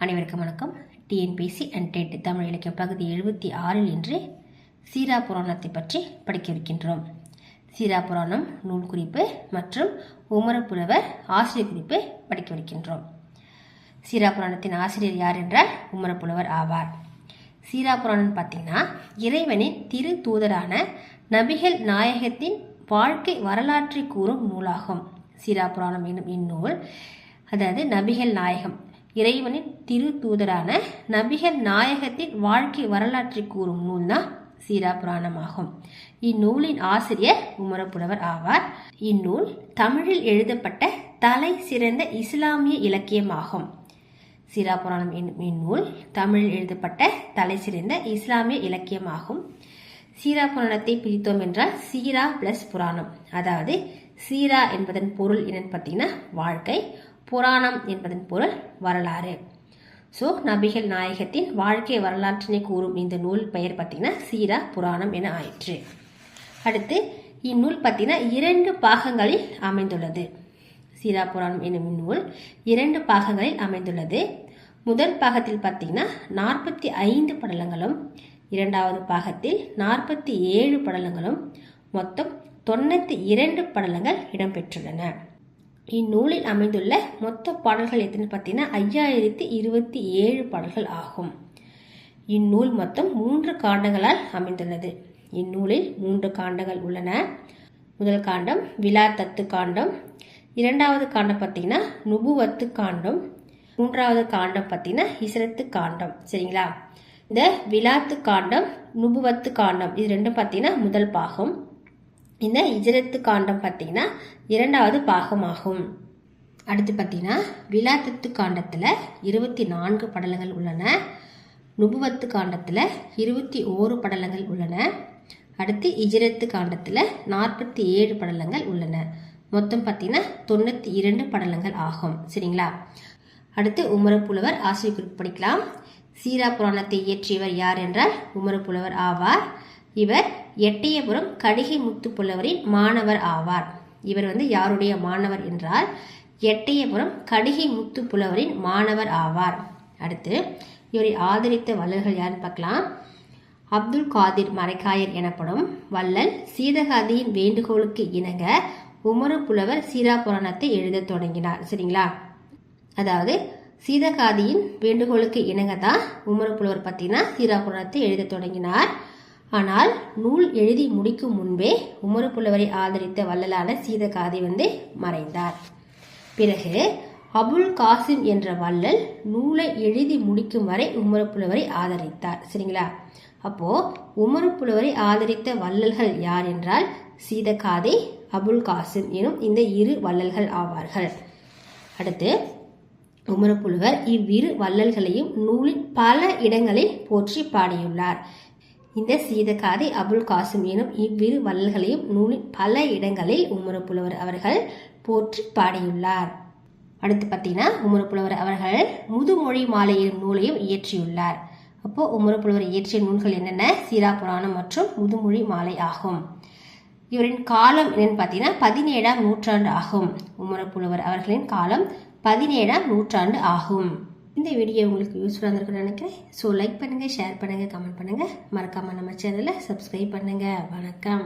அனைவருக்கும் வணக்கம். TNPSC and dead Tamil இலக்கிய பகுதி 76 இன்று சீரா புராணத்தை பற்றி படிக்கவிருக்கின்றோம். சீரா புராணம் நூல் குறிப்பு மற்றும் உமரப்புலவர் ஆசிரியர் குறிப்பு படிக்கவிருக்கின்றோம். சீரா புராணத்தின் ஆசிரியர் யார் என்றால் உமரப்புலவர் ஆவார். சீரா புராணம் பார்த்தீங்கன்னா இறைவனின் திரு தூதரான நபிகள் நாயகத்தின் வாழ்க்கை வரலாற்றை கூறும் நூலாகும். சீரா புராணம் என்னும் இந்நூல், அதாவது நபிகள் நாயகம் இறைவனின் திரு தூதரான நபிகள் நாயகத்தின் வாழ்க்கை வரலாற்றை கூறும் நூல் தான் சீரா புராணமாகும். இந்நூலின் ஆசிரியர் உமரப்புலவர் ஆவார். இந்நூல் தமிழில் எழுதப்பட்ட தலை சிறந்த இஸ்லாமிய இலக்கியமாகும். சீரா புராணம் என்னும் இந்நூல் தமிழில் எழுதப்பட்ட தலை சிறந்த இஸ்லாமிய இலக்கியமாகும். சீரா புராணத்தை பிரித்தோம் என்றால் சீரா பிளஸ் புராணம், அதாவது சீரா என்பதன் பொருள் என்னன்னு பார்த்தீங்கன்னா வாழ்க்கை, புராணம் என்பதன் பொருள் வரலாறு. ஸோ நபிகள் நாயகத்தின் வாழ்க்கை வரலாற்றினை கூறும் இந்த நூல் பெயர் பார்த்தீங்கன்னா சீரா புராணம் என ஆயிற்று. அடுத்து இந்நூல் பார்த்தீங்கன்னா 2 பாகங்களில் அமைந்துள்ளது. சீரா புராணம் என்னும் நூல் 2 பாகங்களில் அமைந்துள்ளது. முதல் பாகத்தில் பார்த்தீங்கன்னா 45 படலங்களும், இரண்டாவது பாகத்தில் 47 படலங்களும், மொத்தம் 92 படலங்கள் இடம்பெற்றுள்ளன. இந்நூலில் அமைந்துள்ள மொத்த பாடல்கள் எத்தனை பார்த்தீங்கன்னா 5027 பாடல்கள் ஆகும். இந்நூல் மொத்தம் 3 காண்டங்களால் அமைந்துள்ளது. இந்நூலில் 3 காண்டங்கள் உள்ளன. முதல் காண்டம் விலாத்தத்து காண்டம், இரண்டாவது காண்டம் பார்த்தீங்கன்னா நுபுவத்து காண்டம், மூன்றாவது காண்டம் பார்த்தீங்கன்னா ஹிஜ்ரத்து காண்டம். சரிங்களா? இந்த விலாத்து காண்டம், நுபுவத்து காண்டம் இது ரெண்டும் பார்த்தீங்கன்னா முதல் பாகம். இந்த ஹிஜ்ரத்து காண்டம் பார்த்தீங்கன்னா இரண்டாவது பாகமாகும். அடுத்து பார்த்தீங்கன்னா விலாத்தத்து காண்டத்தில் 24 படலங்கள் உள்ளன. நுபுவத்து காண்டத்தில் 21 படலங்கள் உள்ளன. அடுத்து ஹிஜ்ரத்து காண்டத்தில் 47 படலங்கள் உள்ளன. மொத்தம் பார்த்தீங்கன்னா 92 படலங்கள் ஆகும். சரிங்களா? அடுத்து உமரப்புலவர் ஆசிரியர் குறிப்பு படிக்கலாம். சீரா புராணத்தை இயற்றியவர் யார் என்றால் உமரப்புலவர் ஆவார். இவர் எட்டயபுரம் கடிகை முத்து புலவரின் மாணவர் ஆவார். இவர் யாருடைய மாணவர் என்றால் எட்டயபுரம் கடிகை முத்து புலவரின் மாணவர் ஆவார். அடுத்து இவரை ஆதரித்த வள்ளல்கள் யாருன்னு பார்க்கலாம். அப்துல் காதிர் மரைக்காயர் எனப்படும் வள்ளல் சீதகாதியின் வேண்டுகோளுக்கு இணங்க உமரப்புலவர் சீரா புராணத்தை எழுத தொடங்கினார். சரிங்களா? அதாவது சீதகாதியின் வேண்டுகோளுக்கு இணங்க தான் உமரப்புலவர் பார்த்தீங்கன்னா சீரா புராணத்தை எழுத தொடங்கினார். ஆனால் நூல் எழுதி முடிக்கும் முன்பே உமரப்புலவரை ஆதரித்த வள்ளலான சீதகாதி மறைந்தார். பிறகு அபுல் காசிம் என்ற வள்ளல் நூலை எழுதி முடிக்கும் வரை உமரப்புலவரை ஆதரித்தார். சரிங்களா? அப்போ உமரப்புலவரை ஆதரித்த வள்ளல்கள் யார் என்றால் சீதகாதி, அபுல் காசிம் எனும் இந்த 2 வள்ளல்கள் ஆவார்கள். அடுத்து உமரப்புலவர் இவ்விரு வள்ளல்களையும் நூலின் பல இடங்களில் போற்றி பாடியுள்ளார். இந்த சீதகாதி, அபுல் காசிம் எனும் இவ்விரு வள்ளல்களையும் நூலின் பல இடங்களில் உமரப்புலவர் அவர்கள் போற்றி பாடியுள்ளார். அடுத்து பார்த்தீங்கன்னா உமரப்புலவர் அவர்கள் முதுமொழி மாலை எனும் நூலையும் இயற்றியுள்ளார். அப்போ உமரப்புலவர் இயற்றிய நூல்கள் என்னென்ன? சீரா புராணம் மற்றும் முதுமொழி மாலை ஆகும். இவரின் காலம் என்னன்னு பார்த்தீங்கன்னா 17ஆம் நூற்றாண்டு ஆகும். உமரப்புலவர் அவர்களின் காலம் 17ஆம் நூற்றாண்டு ஆகும். இந்த வீடியோ உங்களுக்கு யூஸ்ஃபுல்லாக இருந்திருக்குன்னு நினைக்கிறேன். ஸோ லைக் பண்ணுங்கள், ஷேர் பண்ணுங்கள், கமெண்ட் பண்ணுங்கள். மறக்காமல் நம்ம சேனலை சப்ஸ்கிரைப் பண்ணுங்கள். வணக்கம்.